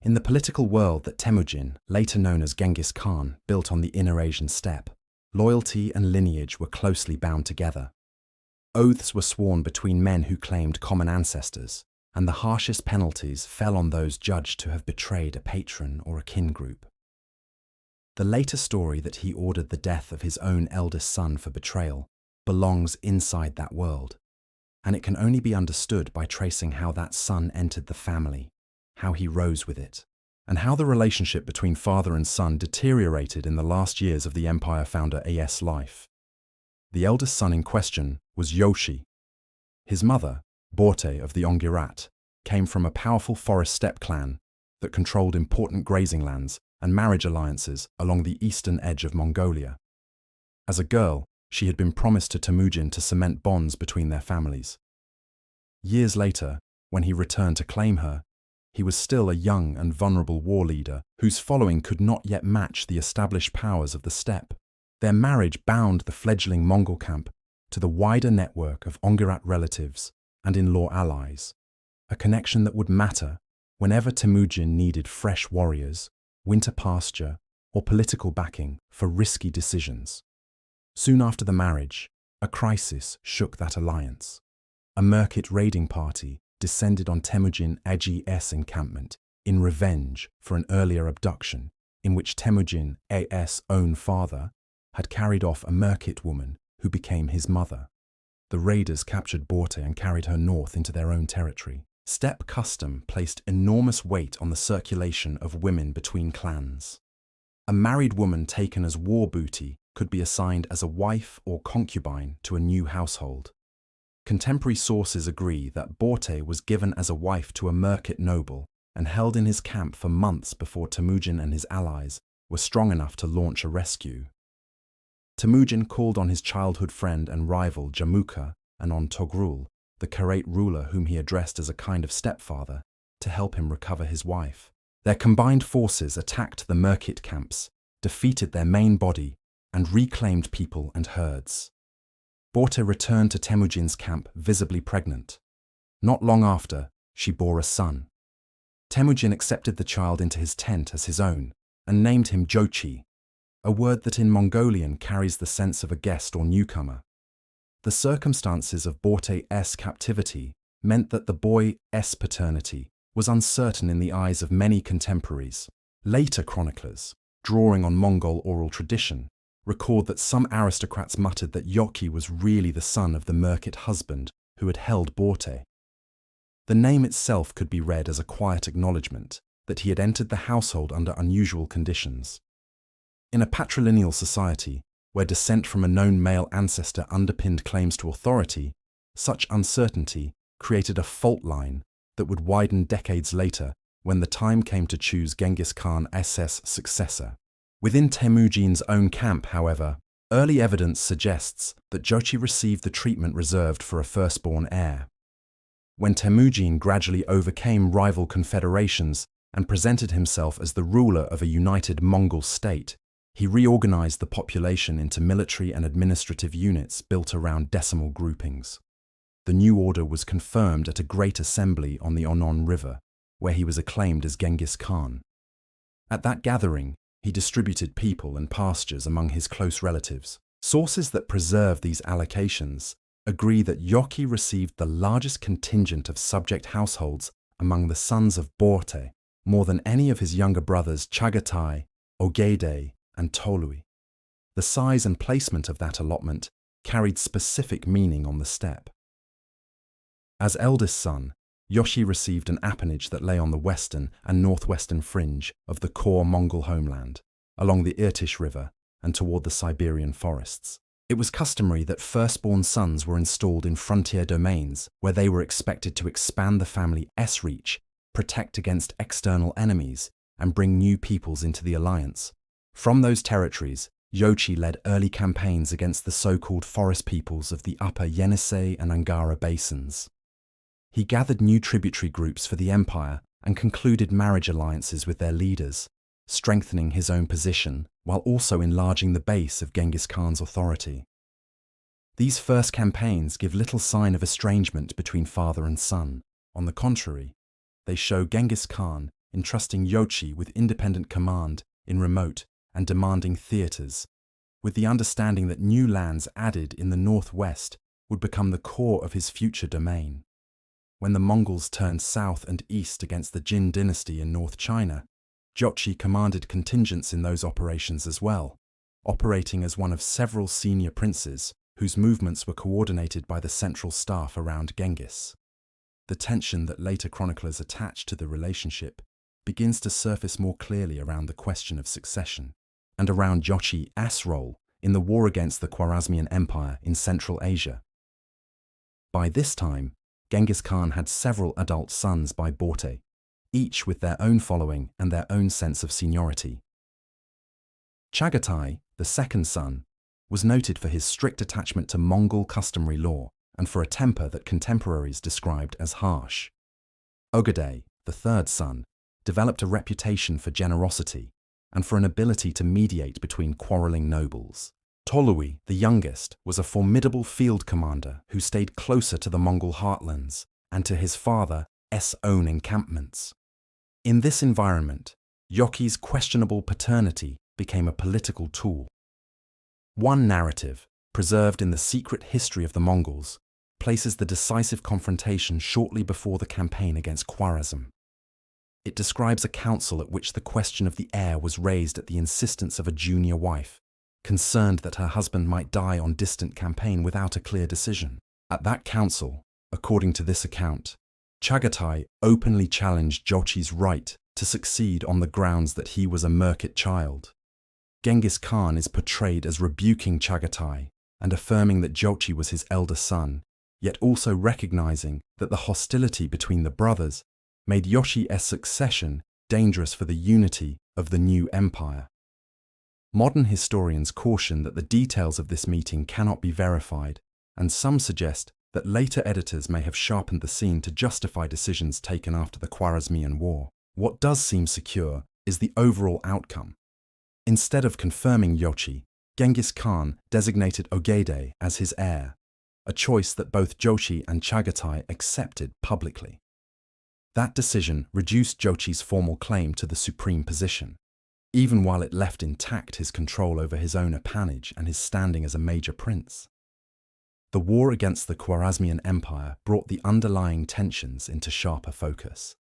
In the political world that Temujin, later known as Genghis Khan, built on the Inner Asian steppe, loyalty and lineage were closely bound together. Oaths were sworn between men who claimed common ancestors, and the harshest penalties fell on those judged to have betrayed a patron or a kin group. The later story that he ordered the death of his own eldest son for betrayal belongs inside that world, and it can only be understood by tracing how that son entered the family, how he rose with it, and how the relationship between father and son deteriorated in the last years of the empire founder As' life. The eldest son in question was Jochi. His mother, Borte of the Ongirat, came from a powerful forest steppe clan that controlled important grazing lands and marriage alliances along the eastern edge of Mongolia. As a girl, she had been promised to Temujin to cement bonds between their families. Years later, when he returned to claim her, he was still a young and vulnerable war leader whose following could not yet match the established powers of the steppe. Their marriage bound the fledgling Mongol camp to the wider network of Ongirat relatives and in-law allies, a connection that would matter whenever Temujin needed fresh warriors, winter pasture, or political backing for risky decisions. Soon after the marriage, a crisis shook that alliance. A Merkit raiding party descended on Temujin Ag's encampment in revenge for an earlier abduction in which Temujin As' own father had carried off a Merkit woman who became his mother. The raiders captured Borte and carried her north into their own territory. Steppe custom placed enormous weight on the circulation of women between clans. A married woman taken as war booty could be assigned as a wife or concubine to a new household. Contemporary sources agree that Borte was given as a wife to a Merkit noble and held in his camp for months before Temujin and his allies were strong enough to launch a rescue. Temujin called on his childhood friend and rival Jamuka and on Togrul, the Karait ruler whom he addressed as a kind of stepfather, to help him recover his wife. Their combined forces attacked the Merkit camps, defeated their main body, and reclaimed people and herds. Borte returned to Temujin's camp visibly pregnant. Not long after, she bore a son. Temujin accepted the child into his tent as his own and named him Jochi, a word that in Mongolian carries the sense of a guest or newcomer. The circumstances of Borte's captivity meant that the boy's paternity was uncertain in the eyes of many contemporaries. Later chroniclers, drawing on Mongol oral tradition, record that some aristocrats muttered that Jochi was really the son of the Merkit husband who had held Borte. The name itself could be read as a quiet acknowledgement that he had entered the household under unusual conditions. In a patrilineal society, where descent from a known male ancestor underpinned claims to authority, such uncertainty created a fault line that would widen decades later when the time came to choose Genghis Khan as successor. Within Temujin's own camp, however, early evidence suggests that Jochi received the treatment reserved for a firstborn heir. When Temujin gradually overcame rival confederations and presented himself as the ruler of a united Mongol state, he reorganized the population into military and administrative units built around decimal groupings. The new order was confirmed at a great assembly on the Onon River, where he was acclaimed as Genghis Khan. At that gathering, he distributed people and pastures among his close relatives. Sources that preserve these allocations agree that Jochi received the largest contingent of subject households among the sons of Borte, more than any of his younger brothers Chagatai, Ogedei, and Tolui. The size and placement of that allotment carried specific meaning on the steppe. As eldest son, Jochi received an appanage that lay on the western and northwestern fringe of the core Mongol homeland, along the Irtysh River and toward the Siberian forests. It was customary that firstborn sons were installed in frontier domains where they were expected to expand the family's reach, protect against external enemies, and bring new peoples into the alliance. From those territories, Jochi led early campaigns against the so-called forest peoples of the upper Yenisei and Angara basins. He gathered new tributary groups for the empire and concluded marriage alliances with their leaders, strengthening his own position while also enlarging the base of Genghis Khan's authority. These first campaigns give little sign of estrangement between father and son. On the contrary, they show Genghis Khan entrusting Jochi with independent command in remote and demanding theatres, with the understanding that new lands added in the northwest would become the core of his future domain. When the Mongols turned south and east against the Jin dynasty in North China, Jochi commanded contingents in those operations as well, operating as one of several senior princes whose movements were coordinated by the central staff around Genghis. The tension that later chroniclers attached to the relationship begins to surface more clearly around the question of succession, and around Jochi's role in the war against the Khwarezmian Empire in Central Asia. By this time, Genghis Khan had several adult sons by Borte, each with their own following and their own sense of seniority. Chagatai, the second son, was noted for his strict attachment to Mongol customary law and for a temper that contemporaries described as harsh. Ogadei, the third son, developed a reputation for generosity and for an ability to mediate between quarreling nobles. Tolui, the youngest, was a formidable field commander who stayed closer to the Mongol heartlands and to his father's own encampments. In this environment, Jochi's questionable paternity became a political tool. One narrative, preserved in the secret history of the Mongols, places the decisive confrontation shortly before the campaign against Khwarezm. It describes a council at which the question of the heir was raised at the insistence of a junior wife, concerned that her husband might die on distant campaign without a clear decision. At that council, according to this account, Chagatai openly challenged Jochi's right to succeed on the grounds that he was a Merkit child. Genghis Khan is portrayed as rebuking Chagatai and affirming that Jochi was his elder son, yet also recognizing that the hostility between the brothers made Jochi's succession dangerous for the unity of the new empire. Modern historians caution that the details of this meeting cannot be verified, and some suggest that later editors may have sharpened the scene to justify decisions taken after the Khwarezmian War. What does seem secure is the overall outcome. Instead of confirming Jochi, Genghis Khan designated Ogadei as his heir, a choice that both Jochi and Chagatai accepted publicly. That decision reduced Jochi's formal claim to the supreme position, even while it left intact his control over his own appanage and his standing as a major prince. The war against the Khwarezmian Empire brought the underlying tensions into sharper focus.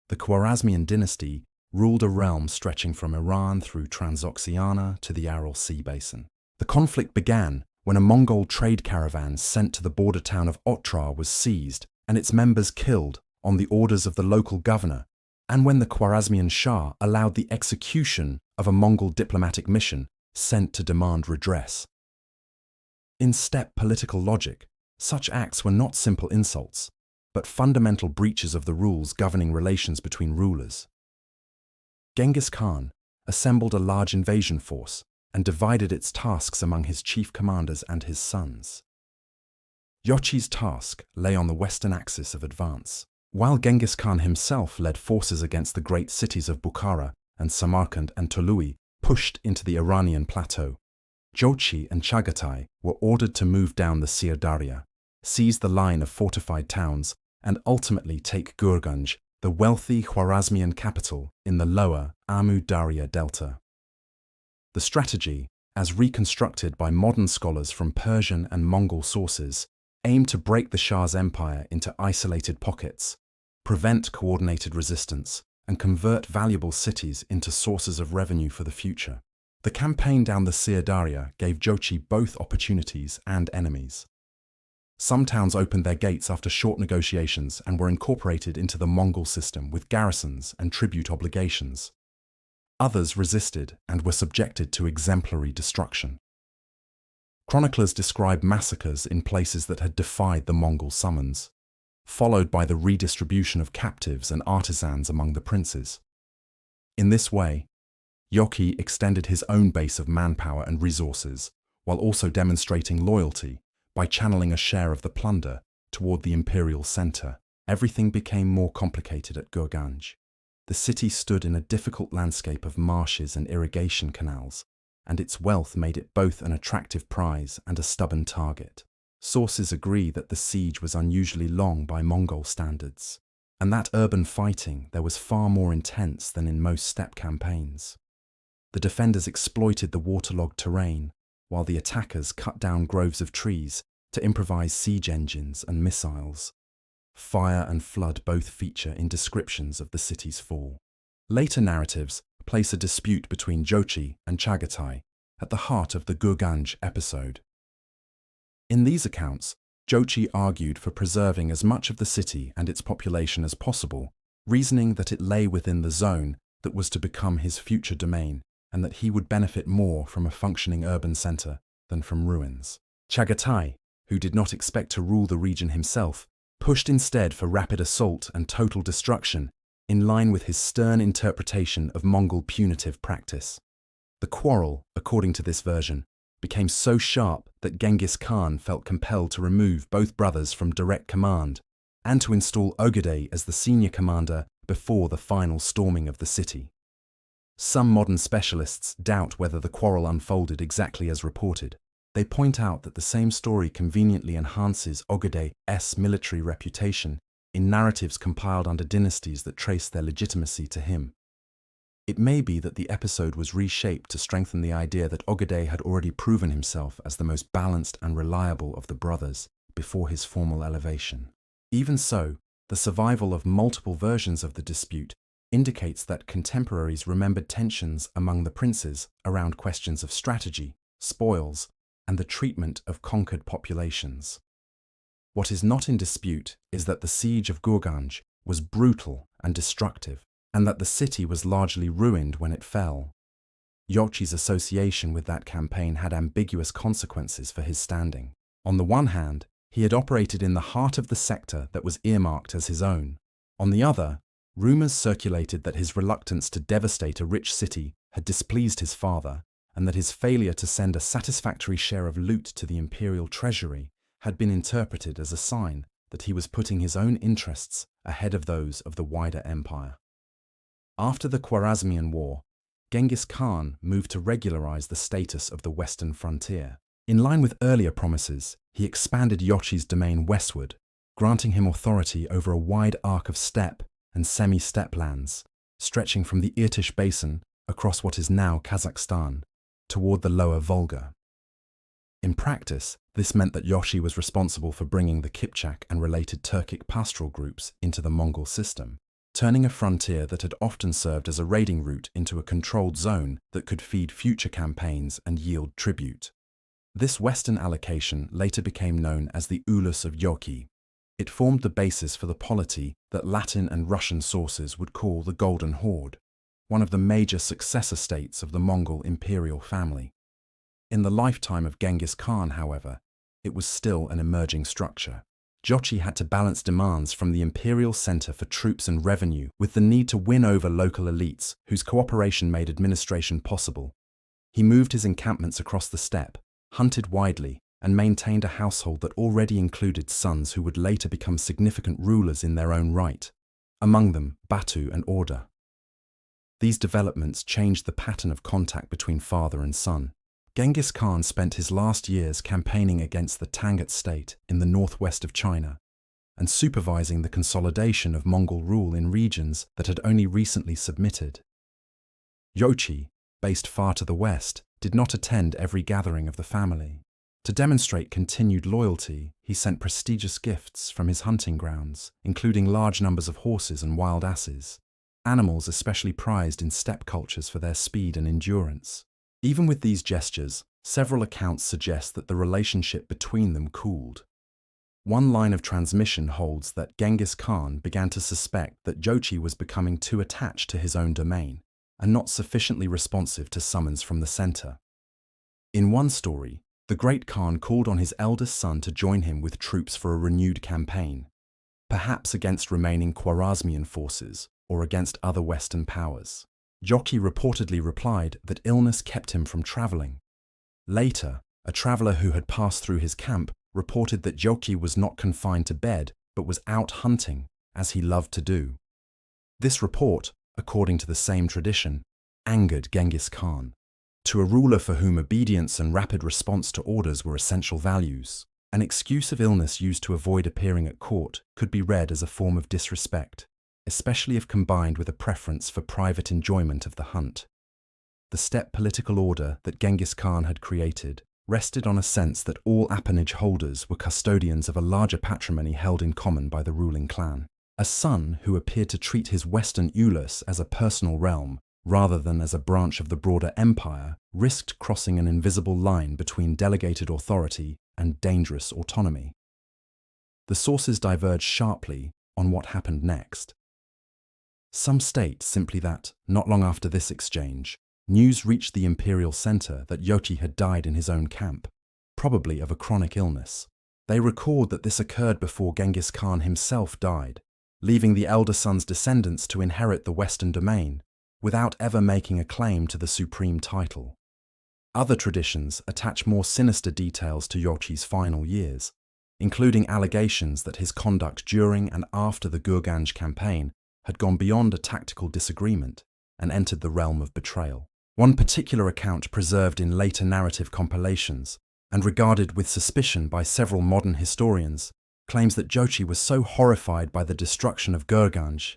The Khwarezmian dynasty ruled a realm stretching from Iran through Transoxiana to the Aral Sea basin. The conflict began when a Mongol trade caravan sent to the border town of Otrar was seized and its members killed on the orders of the local governor, and when the Khwarezmian Shah allowed the execution of a Mongol diplomatic mission sent to demand redress. In steppe political logic, such acts were not simple insults, but fundamental breaches of the rules governing relations between rulers. Genghis Khan assembled a large invasion force and divided its tasks among his chief commanders and his sons. Jochi's task lay on the western axis of advance, while Genghis Khan himself led forces against the great cities of Bukhara and Samarkand and Tolui pushed into the Iranian plateau. Jochi and Chagatai were ordered to move down the Sir Darya, seize the line of fortified towns, and ultimately take Gurganj, the wealthy Khwarezmian capital in the lower Amu Darya delta. The strategy, as reconstructed by modern scholars from Persian and Mongol sources, aimed to break the Shah's empire into isolated pockets, prevent coordinated resistance, and convert valuable cities into sources of revenue for the future. The campaign down the Sir Darya gave Jochi both opportunities and enemies. Some towns opened their gates after short negotiations and were incorporated into the Mongol system with garrisons and tribute obligations. Others resisted and were subjected to exemplary destruction. Chroniclers describe massacres in places that had defied the Mongol summons, followed by the redistribution of captives and artisans among the princes. In this way, Jochi extended his own base of manpower and resources, while also demonstrating loyalty by channeling a share of the plunder toward the imperial center. Everything became more complicated at Gurganj. The city stood in a difficult landscape of marshes and irrigation canals, and its wealth made it both an attractive prize and a stubborn target. Sources agree that the siege was unusually long by Mongol standards. And that urban fighting there was far more intense than in most steppe campaigns. The defenders exploited the waterlogged terrain, while the attackers cut down groves of trees to improvise siege engines and missiles. Fire and flood both feature in descriptions of the city's fall. Later narratives place a dispute between Jochi and Chagatai at the heart of the Gurganj episode. In these accounts, Jochi argued for preserving as much of the city and its population as possible, reasoning that it lay within the zone that was to become his future domain and that he would benefit more from a functioning urban centre than from ruins. Chagatai, who did not expect to rule the region himself, pushed instead for rapid assault and total destruction, in line with his stern interpretation of Mongol punitive practice. The quarrel, according to this version, became so sharp that Genghis Khan felt compelled to remove both brothers from direct command and to install Ogedei as the senior commander before the final storming of the city. Some modern specialists doubt whether the quarrel unfolded exactly as reported. They point out that the same story conveniently enhances Ogedei's military reputation in narratives compiled under dynasties that trace their legitimacy to him. It may be that the episode was reshaped to strengthen the idea that Ogedei had already proven himself as the most balanced and reliable of the brothers before his formal elevation. Even so, the survival of multiple versions of the dispute indicates that contemporaries remembered tensions among the princes around questions of strategy, spoils, and the treatment of conquered populations. What is not in dispute is that the siege of Gurganj was brutal and destructive, and that the city was largely ruined when it fell. Jochi's association with that campaign had ambiguous consequences for his standing. On the one hand, he had operated in the heart of the sector that was earmarked as his own. On the other, rumours circulated that his reluctance to devastate a rich city had displeased his father, and that his failure to send a satisfactory share of loot to the imperial treasury had been interpreted as a sign that he was putting his own interests ahead of those of the wider empire. After the Khwarezmian War, Genghis Khan moved to regularize the status of the western frontier. In line with earlier promises, he expanded Jochi's domain westward, granting him authority over a wide arc of steppe and semi-steppe lands, stretching from the Irtysh Basin across what is now Kazakhstan, toward the lower Volga. In practice, this meant that Jochi was responsible for bringing the Kipchak and related Turkic pastoral groups into the Mongol system, turning a frontier that had often served as a raiding route into a controlled zone that could feed future campaigns and yield tribute. This western allocation later became known as the Ulus of Jochi. It formed the basis for the polity that Latin and Russian sources would call the Golden Horde, one of the major successor states of the Mongol imperial family. In the lifetime of Genghis Khan, however, it was still an emerging structure. Jochi had to balance demands from the imperial center for troops and revenue with the need to win over local elites whose cooperation made administration possible. He moved his encampments across the steppe, hunted widely, and maintained a household that already included sons who would later become significant rulers in their own right, among them Batu and Orda. These developments changed the pattern of contact between father and son. Genghis Khan spent his last years campaigning against the Tangut state in the northwest of China and supervising the consolidation of Mongol rule in regions that had only recently submitted. Jochi, based far to the west, did not attend every gathering of the family. To demonstrate continued loyalty, he sent prestigious gifts from his hunting grounds, including large numbers of horses and wild asses, animals especially prized in steppe cultures for their speed and endurance. Even with these gestures, several accounts suggest that the relationship between them cooled. One line of transmission holds that Genghis Khan began to suspect that Jochi was becoming too attached to his own domain and not sufficiently responsive to summons from the center. In one story, the great Khan called on his eldest son to join him with troops for a renewed campaign, perhaps against remaining Khwarezmian forces or against other Western powers. Jochi reportedly replied that illness kept him from traveling. Later, a traveler who had passed through his camp reported that Jochi was not confined to bed but was out hunting, as he loved to do. This report, according to the same tradition, angered Genghis Khan. To a ruler for whom obedience and rapid response to orders were essential values, An excuse of illness used to avoid appearing at court could be read as a form of disrespect, especially if combined with a preference for private enjoyment of the hunt. The steppe political order that Genghis Khan had created rested on a sense that all appanage holders were custodians of a larger patrimony held in common by the ruling clan. A son who appeared to treat his western eldest as a personal realm rather than as a branch of the broader empire risked crossing an invisible line between delegated authority and dangerous autonomy. The sources diverge sharply on what happened next. Some state simply that, not long after this exchange, news reached the imperial center that Jochi had died in his own camp, probably of a chronic illness. They record that this occurred before Genghis Khan himself died, leaving the elder son's descendants to inherit the western domain without ever making a claim to the supreme title. Other traditions attach more sinister details to Jochi's final years, including allegations that his conduct during and after the Gurganj campaign had gone beyond a tactical disagreement and entered the realm of betrayal. One particular account preserved in later narrative compilations and regarded with suspicion by several modern historians claims that Jochi was so horrified by the destruction of Gurganj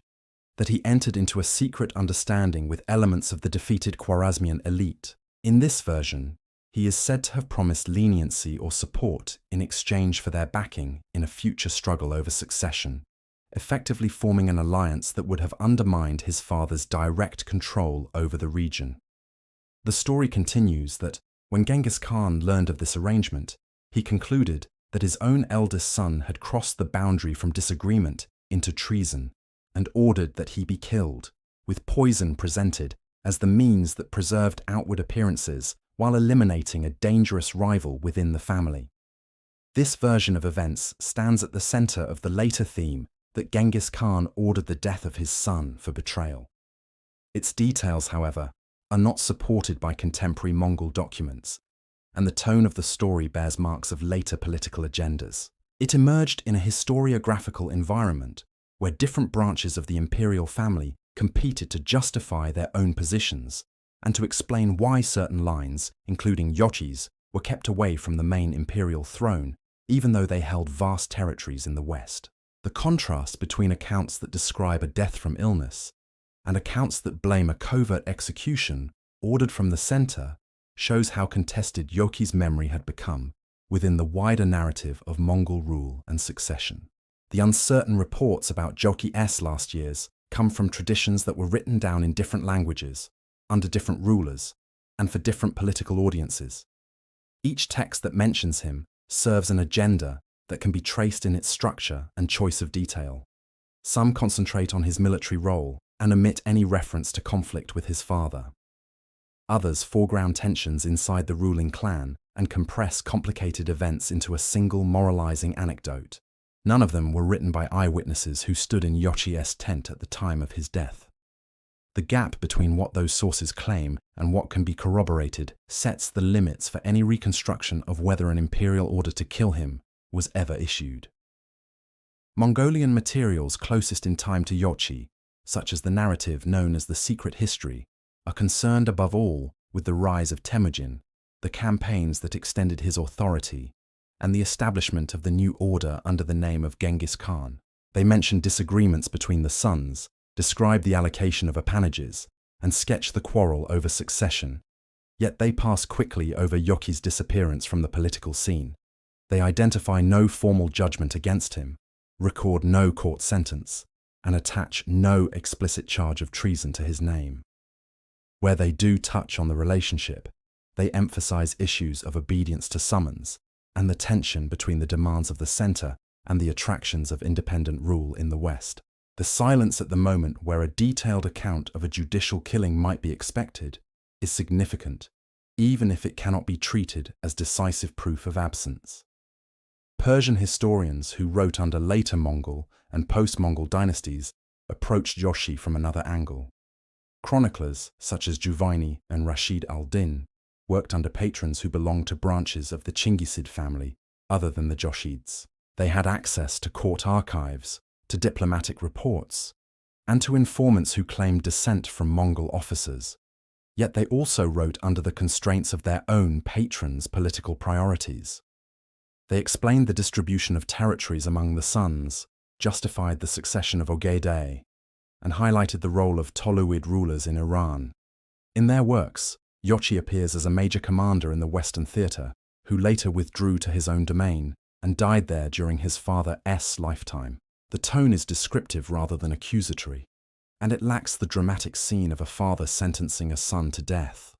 that he entered into a secret understanding with elements of the defeated Khwarezmian elite. In this version, he is said to have promised leniency or support in exchange for their backing in a future struggle over succession, effectively forming an alliance that would have undermined his father's direct control over the region. The story continues that, when Genghis Khan learned of this arrangement, he concluded that his own eldest son had crossed the boundary from disagreement into treason and ordered that he be killed, with poison presented as the means that preserved outward appearances while eliminating a dangerous rival within the family. This version of events stands at the center of the later theme that Genghis Khan ordered the death of his son for betrayal. Its details, however, are not supported by contemporary Mongol documents, and the tone of the story bears marks of later political agendas. It emerged in a historiographical environment where different branches of the imperial family competed to justify their own positions and to explain why certain lines, including Jochi's, were kept away from the main imperial throne, even though they held vast territories in the west. The contrast between accounts that describe a death from illness and accounts that blame a covert execution ordered from the center shows how contested Jochi's memory had become within the wider narrative of Mongol rule and succession. The uncertain reports about Jochi's last years come from traditions that were written down in different languages, under different rulers, and for different political audiences. Each text that mentions him serves an agenda that can be traced in its structure and choice of detail. Some concentrate on his military role and omit any reference to conflict with his father. Others foreground tensions inside the ruling clan and compress complicated events into a single moralizing anecdote. None of them were written by eyewitnesses who stood in Jochi's tent at the time of his death. The gap between what those sources claim and what can be corroborated sets the limits for any reconstruction of whether an imperial order to kill him was ever issued. Mongolian materials closest in time to Jochi, such as the narrative known as the Secret History, are concerned above all with the rise of Temujin, the campaigns that extended his authority, and the establishment of the new order under the name of Genghis Khan. They mention disagreements between the sons, describe the allocation of appanages, and sketch the quarrel over succession. Yet they pass quickly over Jochi's disappearance from the political scene. They identify no formal judgment against him, record no court sentence, and attach no explicit charge of treason to his name. Where they do touch on the relationship, they emphasize issues of obedience to summons and the tension between the demands of the center and the attractions of independent rule in the West. The silence at the moment where a detailed account of a judicial killing might be expected is significant, even if it cannot be treated as decisive proof of absence. Persian historians who wrote under later Mongol and post-Mongol dynasties approached Jochi from another angle. Chroniclers such as Juvaini and Rashid al-Din worked under patrons who belonged to branches of the Chinggisid family other than the Joshids. They had access to court archives, to diplomatic reports, and to informants who claimed descent from Mongol officers. Yet they also wrote under the constraints of their own patrons' political priorities. They explained the distribution of territories among the sons, justified the succession of Ogedei, and highlighted the role of Toluid rulers in Iran. In their works, Jochi appears as a major commander in the Western theatre, who later withdrew to his own domain and died there during his father's lifetime. The tone is descriptive rather than accusatory, and it lacks the dramatic scene of a father sentencing a son to death.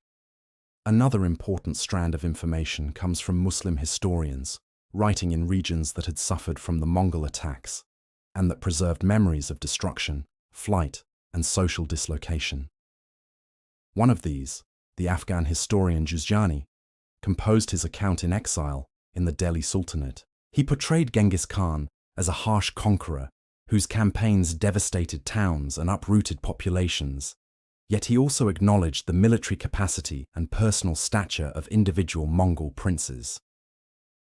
Another important strand of information comes from Muslim historians, writing in regions that had suffered from the Mongol attacks, and that preserved memories of destruction, flight, and social dislocation. One of these, the Afghan historian Juzjani, composed his account in exile in the Delhi Sultanate. He portrayed Genghis Khan as a harsh conqueror whose campaigns devastated towns and uprooted populations, yet he also acknowledged the military capacity and personal stature of individual Mongol princes.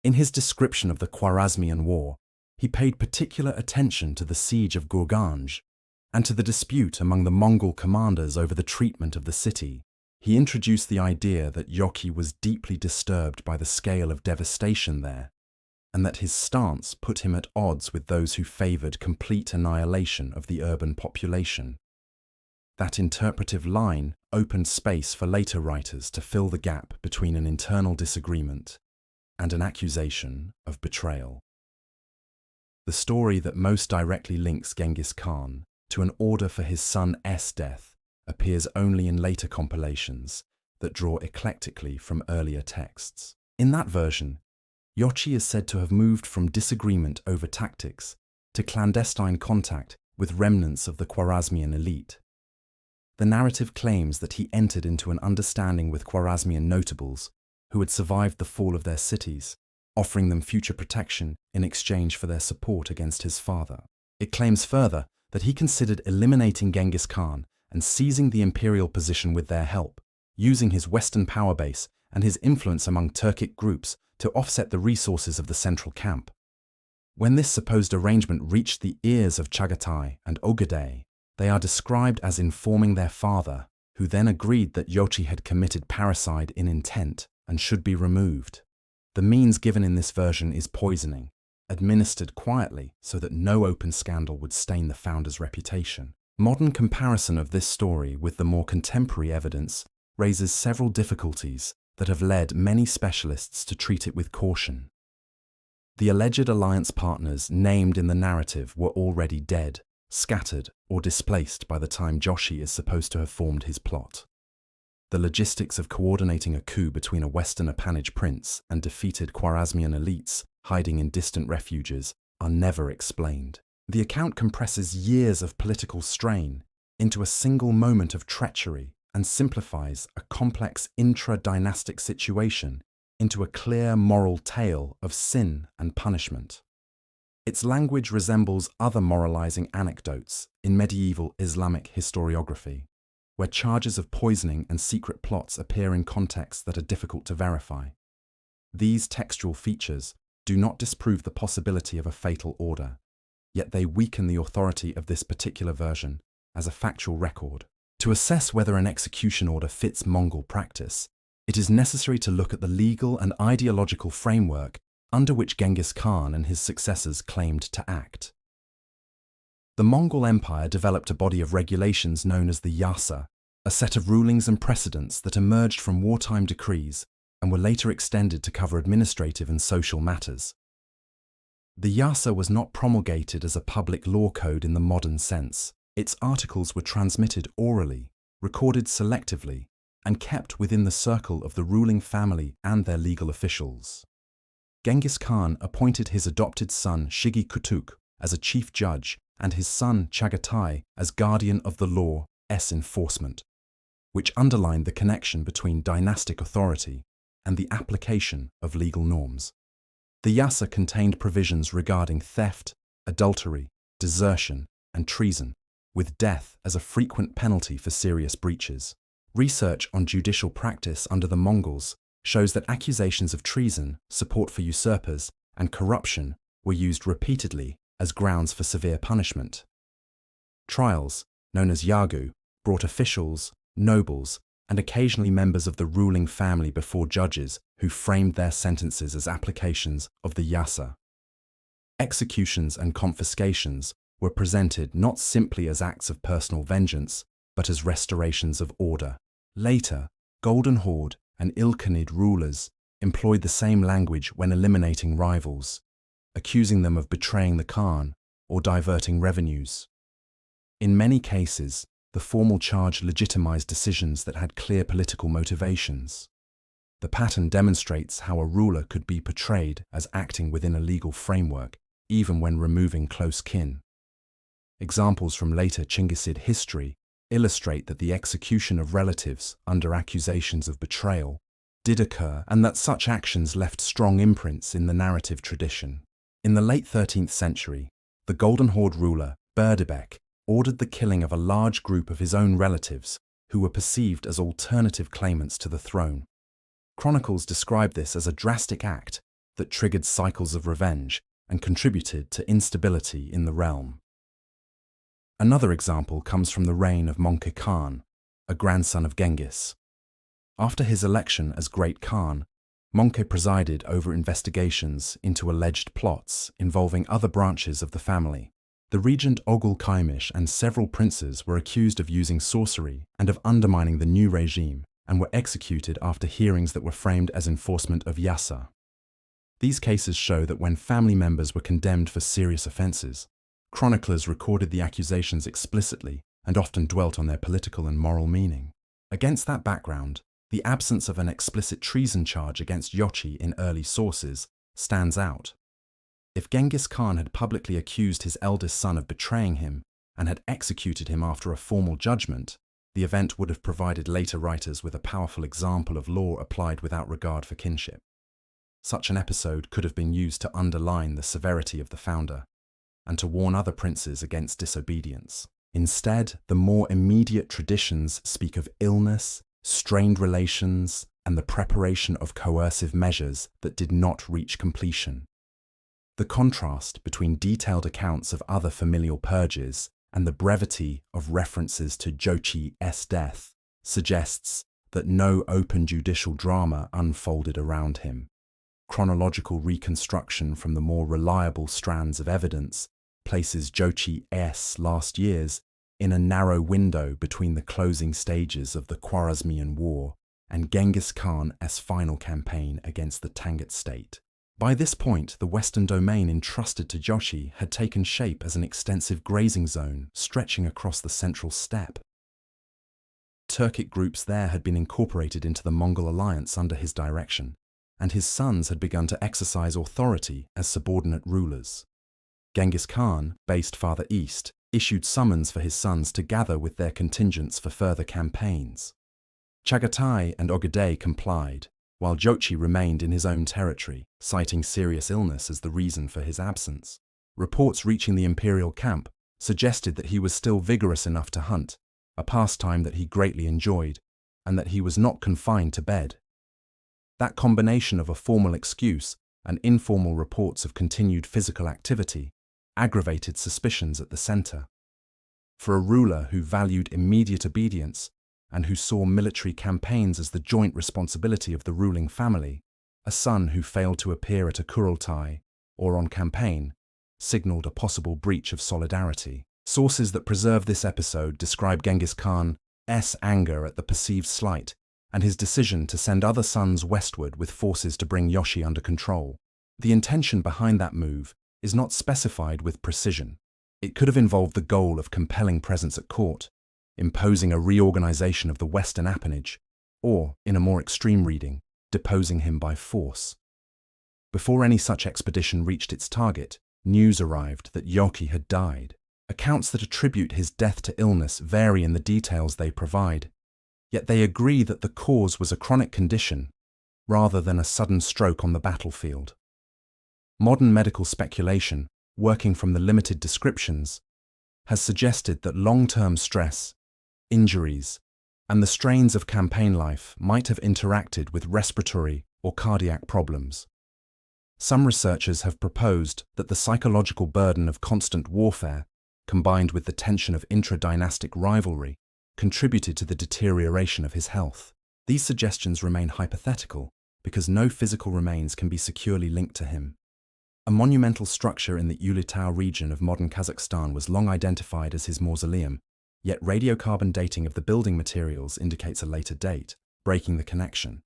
In his description of the Khwarezmian War, he paid particular attention to the siege of Gurganj and to the dispute among the Mongol commanders over the treatment of the city. He introduced the idea that Jochi was deeply disturbed by the scale of devastation there, and that his stance put him at odds with those who favoured complete annihilation of the urban population. That interpretive line opened space for later writers to fill the gap between an internal disagreement and an accusation of betrayal. The story that most directly links Genghis Khan to an order for his son's death appears only in later compilations that draw eclectically from earlier texts. In that version, Jochi is said to have moved from disagreement over tactics to clandestine contact with remnants of the Khwarezmian elite. The narrative claims that he entered into an understanding with Khwarezmian notables who had survived the fall of their cities, offering them future protection in exchange for their support against his father. It claims further that he considered eliminating Genghis Khan and seizing the imperial position with their help, using his Western power base and his influence among Turkic groups to offset the resources of the central camp. When this supposed arrangement reached the ears of Chagatai and Ogedei, they are described as informing their father, who then agreed that Jochi had committed parricide in intent and should be removed. The means given in this version is poisoning, administered quietly so that no open scandal would stain the founder's reputation. Modern comparison of this story with the more contemporary evidence raises several difficulties that have led many specialists to treat it with caution. The alleged alliance partners named in the narrative were already dead, scattered, or displaced by the time Jochi is supposed to have formed his plot. The logistics of coordinating a coup between a Western appanage prince and defeated Khwarezmian elites hiding in distant refuges are never explained. The account compresses years of political strain into a single moment of treachery and simplifies a complex intra-dynastic situation into a clear moral tale of sin and punishment. Its language resembles other moralizing anecdotes in medieval Islamic historiography, where charges of poisoning and secret plots appear in contexts that are difficult to verify. These textual features do not disprove the possibility of a fatal order, yet they weaken the authority of this particular version as a factual record. To assess whether an execution order fits Mongol practice, it is necessary to look at the legal and ideological framework under which Genghis Khan and his successors claimed to act. The Mongol Empire developed a body of regulations known as the Yasa, a set of rulings and precedents that emerged from wartime decrees and were later extended to cover administrative and social matters. The Yasa was not promulgated as a public law code in the modern sense. Its articles were transmitted orally, recorded selectively, and kept within the circle of the ruling family and their legal officials. Genghis Khan appointed his adopted son Shigi Kutuk as a chief judge and his son Chagatai as guardian of the law's enforcement, which underlined the connection between dynastic authority and the application of legal norms. The Yasa contained provisions regarding theft, adultery, desertion, and treason, with death as a frequent penalty for serious breaches. Research on judicial practice under the Mongols shows that accusations of treason, support for usurpers, and corruption were used repeatedly as grounds for severe punishment. Trials, known as yagu, brought officials, nobles, and occasionally members of the ruling family before judges who framed their sentences as applications of the yasa. Executions and confiscations were presented not simply as acts of personal vengeance, but as restorations of order. Later, Golden Horde and Ilkhanid rulers employed the same language when eliminating rivals, accusing them of betraying the Khan or diverting revenues. In many cases, the formal charge legitimized decisions that had clear political motivations. The pattern demonstrates how a ruler could be portrayed as acting within a legal framework, even when removing close kin. Examples from later Chinggisid history illustrate that the execution of relatives under accusations of betrayal did occur and that such actions left strong imprints in the narrative tradition. In the late 13th century, the Golden Horde ruler, Berdebek, ordered the killing of a large group of his own relatives who were perceived as alternative claimants to the throne. Chronicles describe this as a drastic act that triggered cycles of revenge and contributed to instability in the realm. Another example comes from the reign of Mongol Khan, a grandson of Genghis. After his election as Great Khan, Mongol presided over investigations into alleged plots involving other branches of the family. The regent Ogul Kaimish and several princes were accused of using sorcery and of undermining the new regime and were executed after hearings that were framed as enforcement of yasa. These cases show that when family members were condemned for serious offences, chroniclers recorded the accusations explicitly and often dwelt on their political and moral meaning. Against that background, the absence of an explicit treason charge against Jochi in early sources stands out. If Genghis Khan had publicly accused his eldest son of betraying him and had executed him after a formal judgment, the event would have provided later writers with a powerful example of law applied without regard for kinship. Such an episode could have been used to underline the severity of the founder and to warn other princes against disobedience. Instead, the more immediate traditions speak of illness, strained relations, and the preparation of coercive measures that did not reach completion. The contrast between detailed accounts of other familial purges and the brevity of references to Jochi's death suggests that no open judicial drama unfolded around him. Chronological reconstruction from the more reliable strands of evidence places Jochi's last years in a narrow window between the closing stages of the Khwarezmian War and Genghis Khan's final campaign against the Tangut state. By this point, the western domain entrusted to Jochi had taken shape as an extensive grazing zone stretching across the central steppe. Turkic groups there had been incorporated into the Mongol alliance under his direction, and his sons had begun to exercise authority as subordinate rulers. Genghis Khan, based farther east, issued summons for his sons to gather with their contingents for further campaigns. Chagatai and Ogedei complied, while Jochi remained in his own territory, citing serious illness as the reason for his absence. Reports reaching the imperial camp suggested that he was still vigorous enough to hunt, a pastime that he greatly enjoyed, and that he was not confined to bed. That combination of a formal excuse and informal reports of continued physical activity aggravated suspicions at the center. For a ruler who valued immediate obedience and who saw military campaigns as the joint responsibility of the ruling family, a son who failed to appear at a Kurultai or on campaign signaled a possible breach of solidarity. Sources that preserve this episode describe Genghis Khan's anger at the perceived slight and his decision to send other sons westward with forces to bring Jochi under control. The intention behind that move is not specified with precision. It could have involved the goal of compelling presence at court, imposing a reorganization of the Western appanage, or, in a more extreme reading, deposing him by force. Before any such expedition reached its target, news arrived that Jochi had died. Accounts that attribute his death to illness vary in the details they provide, yet they agree that the cause was a chronic condition rather than a sudden stroke on the battlefield. Modern medical speculation, working from the limited descriptions, has suggested that long-term stress, injuries, and the strains of campaign life might have interacted with respiratory or cardiac problems. Some researchers have proposed that the psychological burden of constant warfare, combined with the tension of intra-dynastic rivalry, contributed to the deterioration of his health. These suggestions remain hypothetical, because no physical remains can be securely linked to him. A monumental structure in the Ulitau region of modern Kazakhstan was long identified as his mausoleum, yet radiocarbon dating of the building materials indicates a later date, breaking the connection.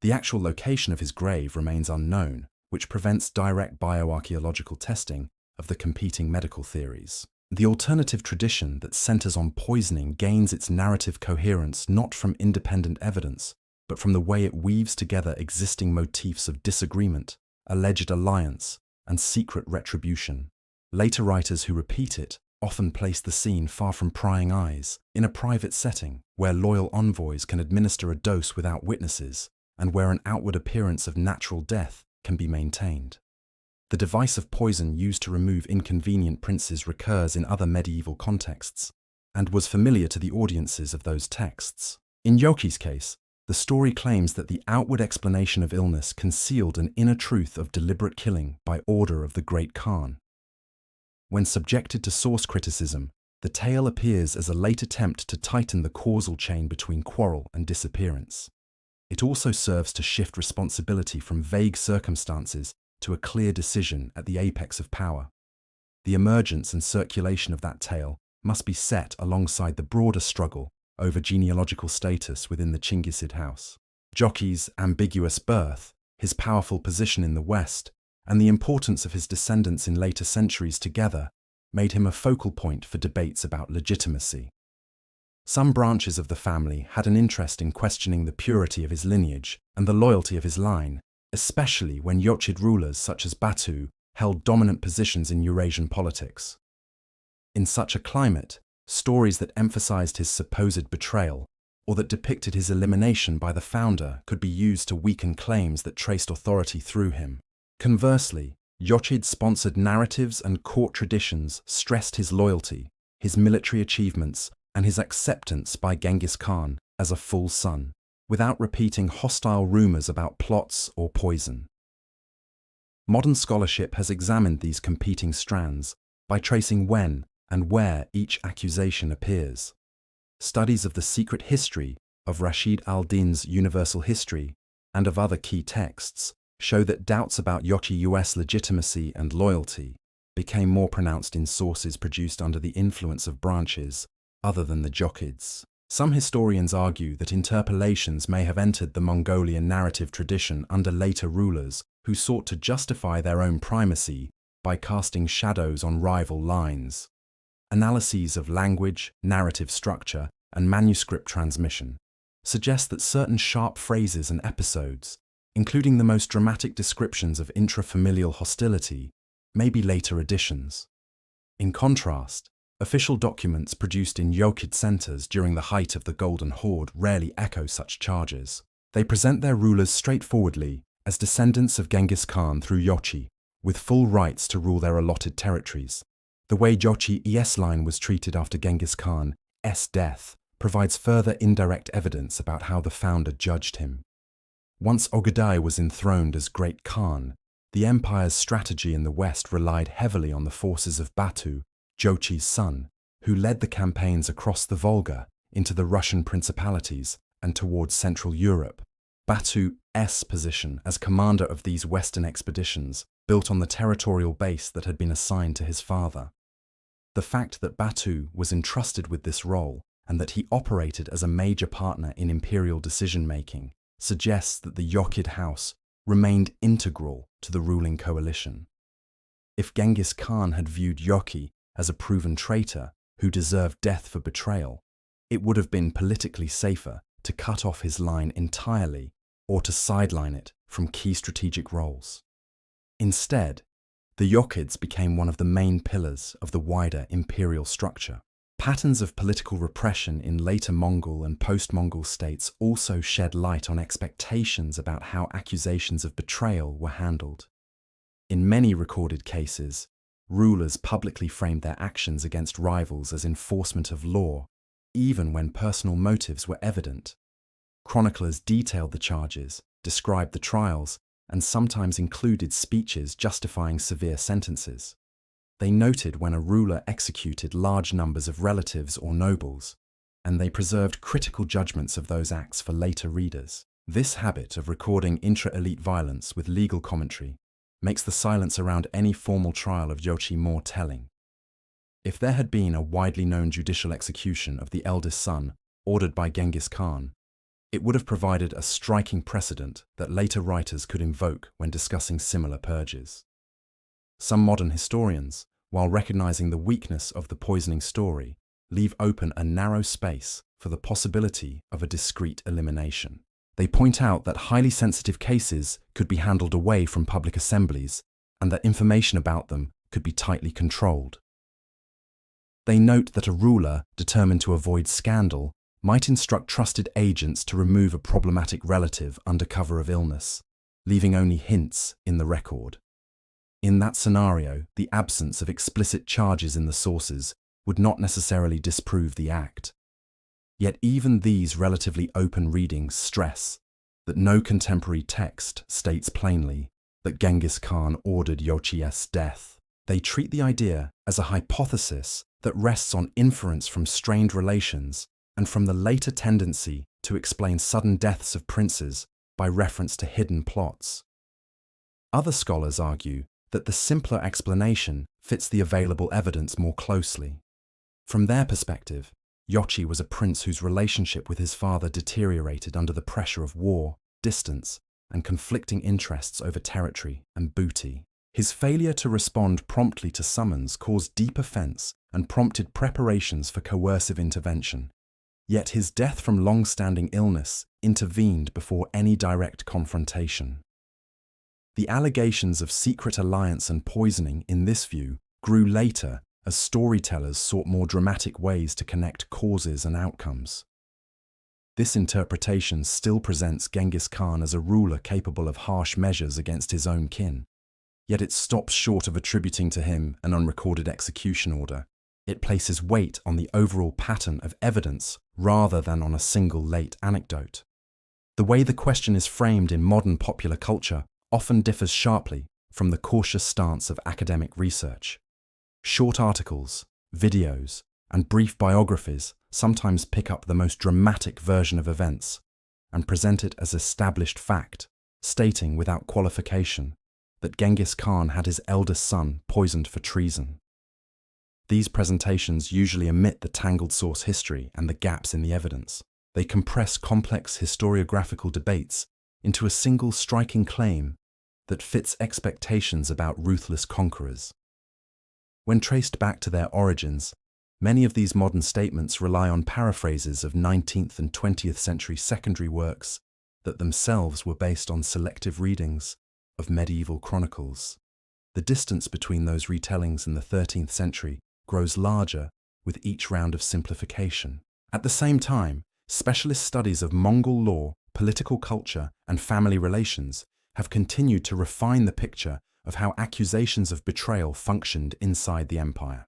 The actual location of his grave remains unknown, which prevents direct bioarchaeological testing of the competing medical theories. The alternative tradition that centers on poisoning gains its narrative coherence not from independent evidence, but from the way it weaves together existing motifs of disagreement, alleged alliance, and secret retribution. Later writers who repeat it often place the scene far from prying eyes, in a private setting where loyal envoys can administer a dose without witnesses, and where an outward appearance of natural death can be maintained. The device of poison used to remove inconvenient princes recurs in other medieval contexts, and was familiar to the audiences of those texts. In Jochi's case, the story claims that the outward explanation of illness concealed an inner truth of deliberate killing by order of the great Khan. When subjected to source criticism, the tale appears as a late attempt to tighten the causal chain between quarrel and disappearance. It also serves to shift responsibility from vague circumstances to a clear decision at the apex of power. The emergence and circulation of that tale must be set alongside the broader struggle over genealogical status within the Chinggisid house. Jochi's ambiguous birth, his powerful position in the West, and the importance of his descendants in later centuries together made him a focal point for debates about legitimacy. Some branches of the family had an interest in questioning the purity of his lineage and the loyalty of his line, especially when Jochid rulers such as Batu held dominant positions in Eurasian politics. In such a climate, stories that emphasized his supposed betrayal or that depicted his elimination by the founder could be used to weaken claims that traced authority through him. Conversely, Jochid-sponsored narratives and court traditions stressed his loyalty, his military achievements, and his acceptance by Genghis Khan as a full son, without repeating hostile rumors about plots or poison. Modern scholarship has examined these competing strands by tracing when and where each accusation appears. Studies of the secret history of Rashid al-Din's Universal History and of other key texts show that doubts about Jochi's legitimacy and loyalty became more pronounced in sources produced under the influence of branches other than the Jochids. Some historians argue that interpolations may have entered the Mongolian narrative tradition under later rulers who sought to justify their own primacy by casting shadows on rival lines. Analyses of language, narrative structure, and manuscript transmission suggest that certain sharp phrases and episodes, including the most dramatic descriptions of intrafamilial hostility, may be later additions. In contrast, official documents produced in Jochid centers during the height of the Golden Horde rarely echo such charges. They present their rulers straightforwardly as descendants of Genghis Khan through Jochi, with full rights to rule their allotted territories. The way Jochi's line was treated after Genghis Khan's death provides further indirect evidence about how the founder judged him. Once Ogedai was enthroned as Great Khan, the empire's strategy in the West relied heavily on the forces of Batu, Jochi's son, who led the campaigns across the Volga into the Russian principalities and towards Central Europe. Batu's position as commander of these Western expeditions built on the territorial base that had been assigned to his father. The fact that Batu was entrusted with this role and that he operated as a major partner in imperial decision-making suggests that the Jochid house remained integral to the ruling coalition. If Genghis Khan had viewed Jochi as a proven traitor who deserved death for betrayal, it would have been politically safer to cut off his line entirely or to sideline it from key strategic roles. Instead, the Jochids became one of the main pillars of the wider imperial structure. Patterns of political repression in later Mongol and post-Mongol states also shed light on expectations about how accusations of betrayal were handled. In many recorded cases, rulers publicly framed their actions against rivals as enforcement of law, even when personal motives were evident. Chroniclers detailed the charges, described the trials, and sometimes included speeches justifying severe sentences. They noted when a ruler executed large numbers of relatives or nobles, and they preserved critical judgments of those acts for later readers. This habit of recording intra-elite violence with legal commentary makes the silence around any formal trial of Jochi more telling. If there had been a widely known judicial execution of the eldest son ordered by Genghis Khan, it would have provided a striking precedent that later writers could invoke when discussing similar purges. Some modern historians, while recognizing the weakness of the poisoning story, leave open a narrow space for the possibility of a discrete elimination. They point out that highly sensitive cases could be handled away from public assemblies and that information about them could be tightly controlled. They note that a ruler determined to avoid scandal might instruct trusted agents to remove a problematic relative under cover of illness, leaving only hints in the record. In that scenario, the absence of explicit charges in the sources would not necessarily disprove the act. Yet even these relatively open readings stress that no contemporary text states plainly that Genghis Khan ordered Jochi's death. They treat the idea as a hypothesis that rests on inference from strained relations and from the later tendency to explain sudden deaths of princes by reference to hidden plots. Other scholars argue that the simpler explanation fits the available evidence more closely. From their perspective, Jochi was a prince whose relationship with his father deteriorated under the pressure of war, distance, and conflicting interests over territory and booty. His failure to respond promptly to summons caused deep offense and prompted preparations for coercive intervention. Yet his death from long-standing illness intervened before any direct confrontation. The allegations of secret alliance and poisoning, in this view, grew later as storytellers sought more dramatic ways to connect causes and outcomes. This interpretation still presents Genghis Khan as a ruler capable of harsh measures against his own kin, yet it stops short of attributing to him an unrecorded execution order. It places weight on the overall pattern of evidence rather than on a single late anecdote. The way the question is framed in modern popular culture often differs sharply from the cautious stance of academic research. Short articles, videos, and brief biographies sometimes pick up the most dramatic version of events and present it as established fact, stating without qualification that Genghis Khan had his eldest son poisoned for treason. These presentations usually omit the tangled source history and the gaps in the evidence. They compress complex historiographical debates into a single striking claim that fits expectations about ruthless conquerors. When traced back to their origins, many of these modern statements rely on paraphrases of 19th and 20th century secondary works that themselves were based on selective readings of medieval chronicles. The distance between those retellings in the 13th century grows larger with each round of simplification. At the same time, specialist studies of Mongol law, political culture, and family relations have continued to refine the picture of how accusations of betrayal functioned inside the empire.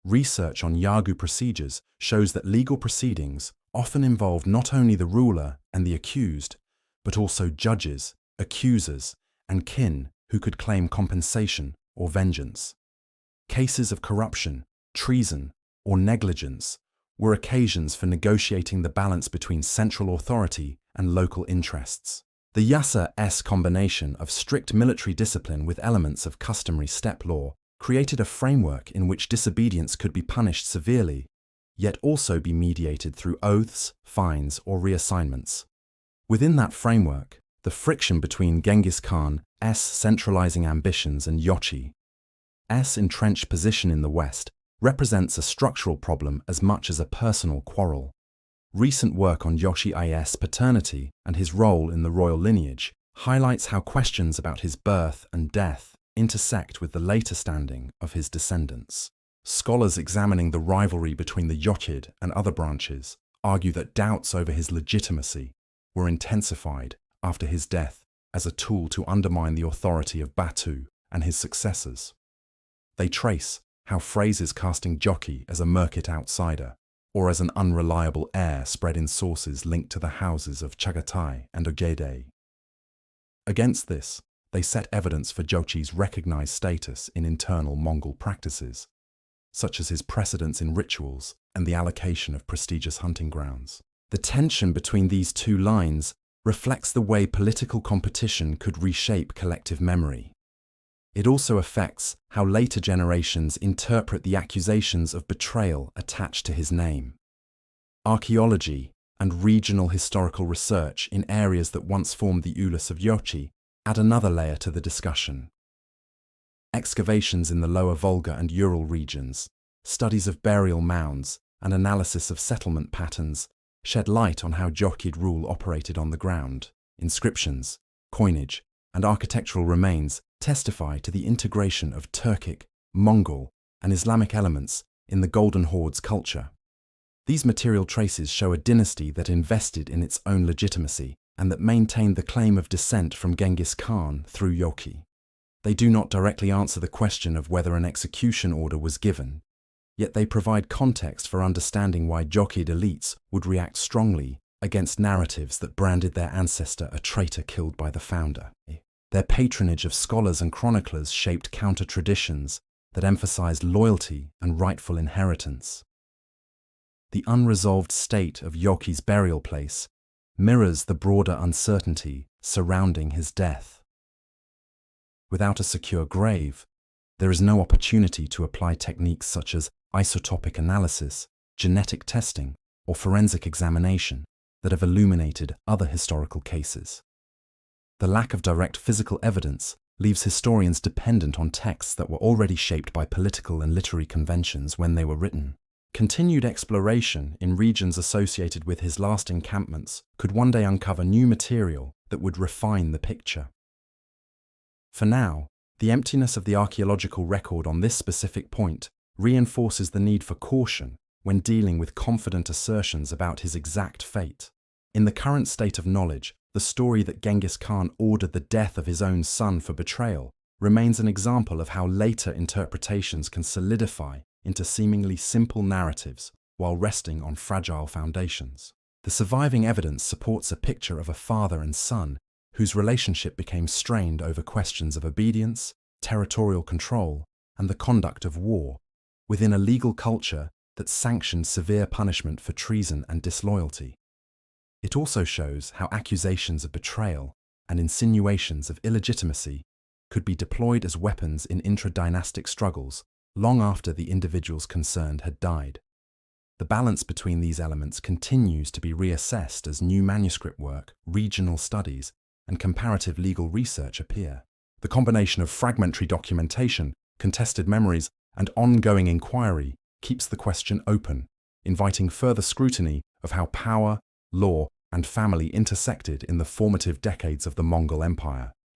Research on Yagu procedures shows that legal proceedings often involved not only the ruler and the accused, but also judges, accusers, and kin who could claim compensation or vengeance. Cases of corruption, treason, or negligence were occasions for negotiating the balance between central authority and local interests. The Yasa-S combination of strict military discipline with elements of customary steppe law created a framework in which disobedience could be punished severely, yet also be mediated through oaths, fines, or reassignments. Within that framework, the friction between Genghis Khan's centralizing ambitions and Jochi's entrenched position in the West represents a structural problem as much as a personal quarrel. Recent work on Jochi's paternity and his role in the royal lineage highlights how questions about his birth and death intersect with the later standing of his descendants. Scholars examining the rivalry between the Jochid and other branches argue that doubts over his legitimacy were intensified after his death as a tool to undermine the authority of Batu and his successors. They trace how phrases casting Jochi as a murkit outsider or as an unreliable heir spread in sources linked to the houses of Chagatai and Ogedei. Against this, they set evidence for Jochi's recognized status in internal Mongol practices, such as his precedence in rituals and the allocation of prestigious hunting grounds. The tension between these two lines reflects the way political competition could reshape collective memory. It also affects how later generations interpret the accusations of betrayal attached to his name. Archaeology and regional historical research in areas that once formed the eldest of Jochi add another layer to the discussion. Excavations in the lower Volga and Ural regions, studies of burial mounds, and analysis of settlement patterns shed light on how Jochid rule operated on the ground. Inscriptions, coinage, and architectural remains testify to the integration of Turkic, Mongol, and Islamic elements in the Golden Horde's culture. These material traces show a dynasty that invested in its own legitimacy and that maintained the claim of descent from Genghis Khan through Jochi. They do not directly answer the question of whether an execution order was given, yet they provide context for understanding why Jochid elites would react strongly against narratives that branded their ancestor a traitor killed by the founder. Their patronage of scholars and chroniclers shaped counter-traditions that emphasized loyalty and rightful inheritance. The unresolved state of Jochi's burial place mirrors the broader uncertainty surrounding his death. Without a secure grave, there is no opportunity to apply techniques such as isotopic analysis, genetic testing, or forensic examination that have illuminated other historical cases. The lack of direct physical evidence leaves historians dependent on texts that were already shaped by political and literary conventions when they were written. Continued exploration in regions associated with his last encampments could one day uncover new material that would refine the picture. For now, the emptiness of the archaeological record on this specific point reinforces the need for caution when dealing with confident assertions about his exact fate. In the current state of knowledge, the story that Genghis Khan ordered the death of his own son for betrayal remains an example of how later interpretations can solidify into seemingly simple narratives while resting on fragile foundations. The surviving evidence supports a picture of a father and son whose relationship became strained over questions of obedience, territorial control, and the conduct of war, within a legal culture that sanctioned severe punishment for treason and disloyalty. It also shows how accusations of betrayal and insinuations of illegitimacy could be deployed as weapons in intra-dynastic struggles long after the individuals concerned had died. The balance between these elements continues to be reassessed as new manuscript work, regional studies, and comparative legal research appear. The combination of fragmentary documentation, contested memories, and ongoing inquiry keeps the question open, inviting further scrutiny of how power, law, and family intersected in the formative decades of the Mongol Empire.